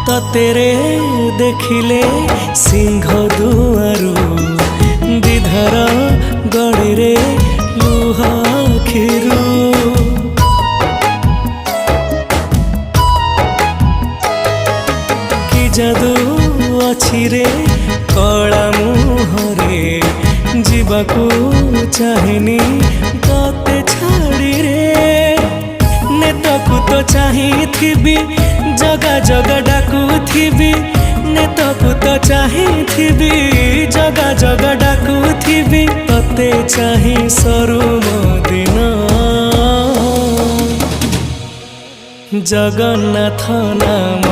तेरे देखिले सिंह दुआरू विधर गड़ी रे लुह खिरू कि जादू अछि रे कला मुहरे जीवाकू चाहेनी तते छाड़ी रे नेतकू तो चाहिथिबी जगा जगा डाकुथिबी नेतकू तो चाहिथिबी जगा जगा डाकुथिबी तते चाहि सरू दिन जगन्नाथ नाम